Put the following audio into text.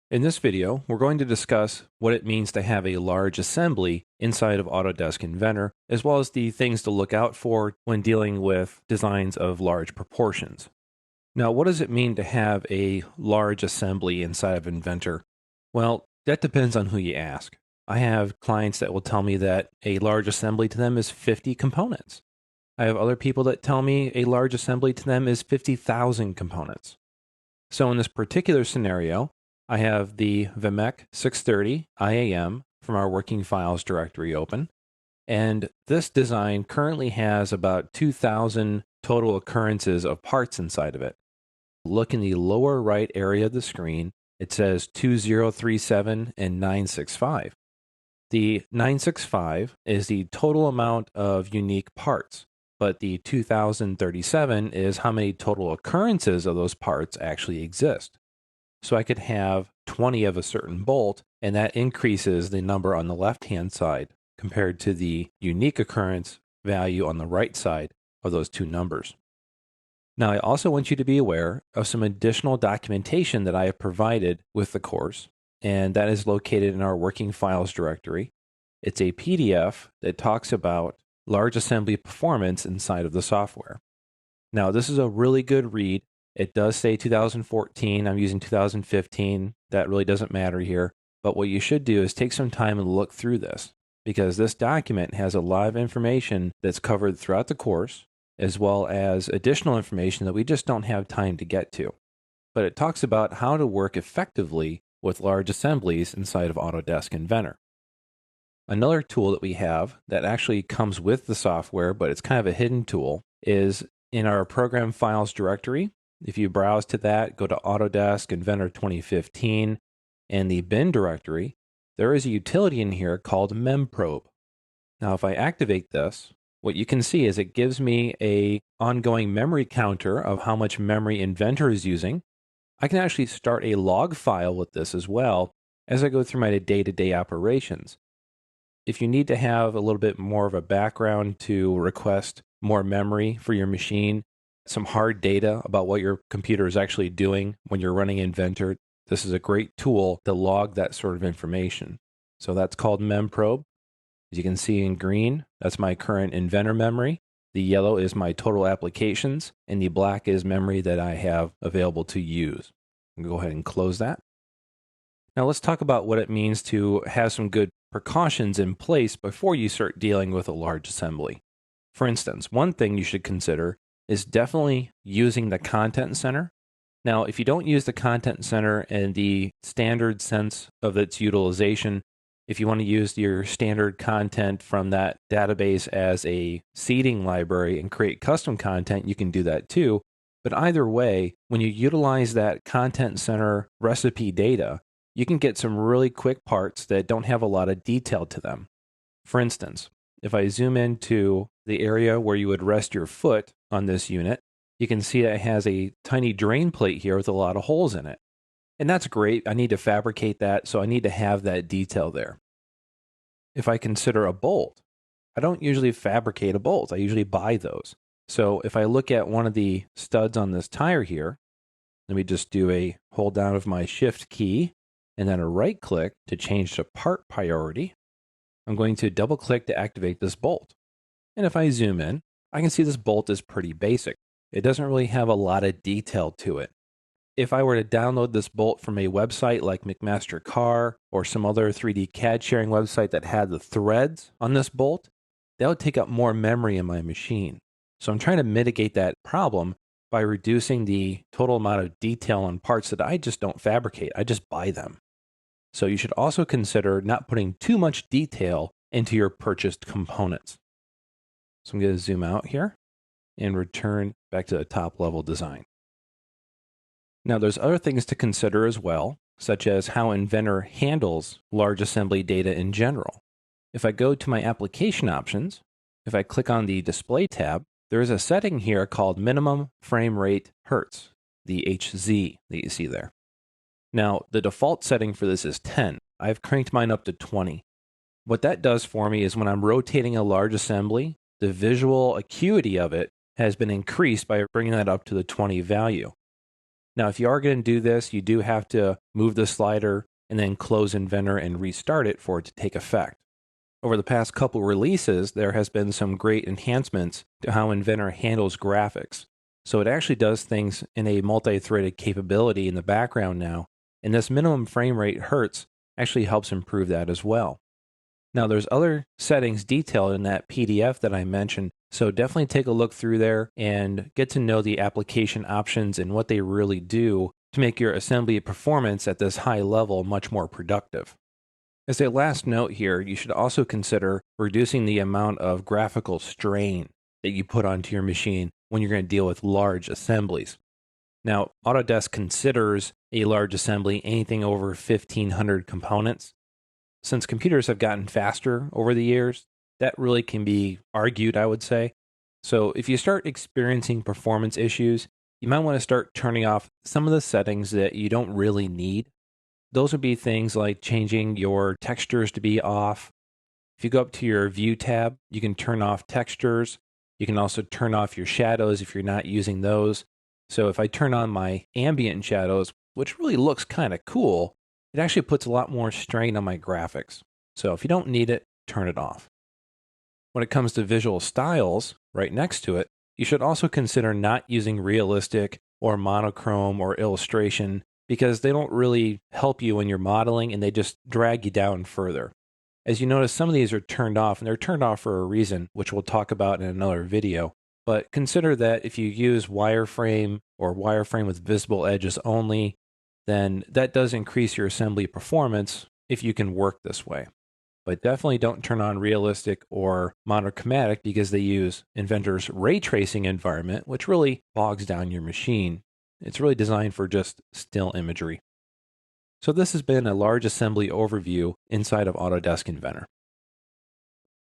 In this video, we're going to discuss what it means to have a large assembly inside of Autodesk Inventor, as well as the things to look out for when dealing with designs of large proportions. Now, what does it mean to have a large assembly inside of Inventor? Well, that depends on who you ask. I have clients that will tell me that a large assembly to them is 50 components. I have other people that tell me a large assembly to them is 50,000 components. So in this particular scenario, I have the Vimec 630 IAM from our working files directory open. And this design currently has about 2,000 total occurrences of parts inside of it. Look in the lower right area of the screen. It says 2037 and 965. The 965 is the total amount of unique parts, but the 2037 is how many total occurrences of those parts actually exist. So I could have 20 of a certain bolt, and that increases the number on the left-hand side compared to the unique occurrence value on the right side of those two numbers. Now, I also want you to be aware of some additional documentation that I have provided with the course, and that is located in our working files directory. It's a PDF that talks about large assembly performance inside of the software. Now, this is a really good read. It does say 2014. I'm using 2015. That really doesn't matter here. But what you should do is take some time and look through this, because this document has a lot of information that's covered throughout the course, as well as additional information that we just don't have time to get to. But it talks about how to work effectively with large assemblies inside of Autodesk Inventor. Another tool that we have that actually comes with the software, but it's kind of a hidden tool, is in our program files directory. If you browse to that, go to Autodesk Inventor 2015 and the bin directory, there is a utility in here called memprobe. Now, if I activate this, what you can see is it gives me an ongoing memory counter of how much memory Inventor is using. I can actually start a log file with this as well as I go through my day-to-day operations. If you need to have a little bit more of a background to request more memory for your machine, some hard data about what your computer is actually doing when you're running Inventor, this is a great tool to log that sort of information. So that's called memprobe. As you can see in green, that's my current Inventor memory. The yellow is my total applications, and the black is memory that I have available to use. I'll go ahead and close that. Now let's talk about what it means to have some good precautions in place before you start dealing with a large assembly. For instance, one thing you should consider is definitely using the Content Center. Now, if you don't use the Content Center in the standard sense of its utilization, if you want to use your standard content from that database as a seeding library and create custom content, you can do that too. But either way, when you utilize that Content Center recipe data, you can get some really quick parts that don't have a lot of detail to them. For instance, if I zoom into the area where you would rest your foot on this unit, you can see that it has a tiny drain plate here with a lot of holes in it. And that's great. I need to fabricate that, so I need to have that detail there. If I consider a bolt, I don't usually fabricate a bolt. I usually buy those. So if I look at one of the studs on this tire here, let me just do a hold down of my shift key and then a right click to change to part priority. I'm going to double click to activate this bolt. And if I zoom in, I can see this bolt is pretty basic. It doesn't really have a lot of detail to it. If I were to download this bolt from a website like McMaster-Carr or some other 3D CAD sharing website that had the threads on this bolt, that would take up more memory in my machine. So I'm trying to mitigate that problem by reducing the total amount of detail on parts that I just don't fabricate. I just buy them. So you should also consider not putting too much detail into your purchased components. So I'm going to zoom out here and return back to the top level design. Now there's other things to consider as well, such as how Inventor handles large assembly data in general. If I go to my application options, if I click on the display tab, there is a setting here called minimum frame rate hertz, the HZ that you see there. Now the default setting for this is 10. I've cranked mine up to 20. What that does for me is when I'm rotating a large assembly, the visual acuity of it has been increased by bringing that up to the 20 value. Now, if you are going to do this, you do have to move the slider and then close Inventor and restart it for it to take effect. Over the past couple releases, there has been some great enhancements to how Inventor handles graphics. So it actually does things in a multi-threaded capability in the background now, and this minimum frame rate hertz actually helps improve that as well. Now, there's other settings detailed in that PDF that I mentioned, so definitely take a look through there and get to know the application options and what they really do to make your assembly performance at this high level much more productive. As a last note here, you should also consider reducing the amount of graphical strain that you put onto your machine when you're going to deal with large assemblies. Now, Autodesk considers a large assembly anything over 1,500 components. Since computers have gotten faster over the years, that really can be argued, I would say. So if you start experiencing performance issues, you might want to start turning off some of the settings that you don't really need. Those would be things like changing your textures to be off. If you go up to your View tab, you can turn off textures. You can also turn off your shadows if you're not using those. So if I turn on my ambient shadows, which really looks kind of cool, it actually puts a lot more strain on my graphics. So if you don't need it, turn it off. When it comes to visual styles, right next to it, you should also consider not using realistic or monochrome or illustration because they don't really help you when you're modeling and they just drag you down further. As you notice, some of these are turned off, and they're turned off for a reason, which we'll talk about in another video. But consider that if you use wireframe or wireframe with visible edges only, then that does increase your assembly performance if you can work this way. But definitely don't turn on realistic or monochromatic because they use Inventor's ray tracing environment, which really bogs down your machine. It's really designed for just still imagery. So this has been a large assembly overview inside of Autodesk Inventor.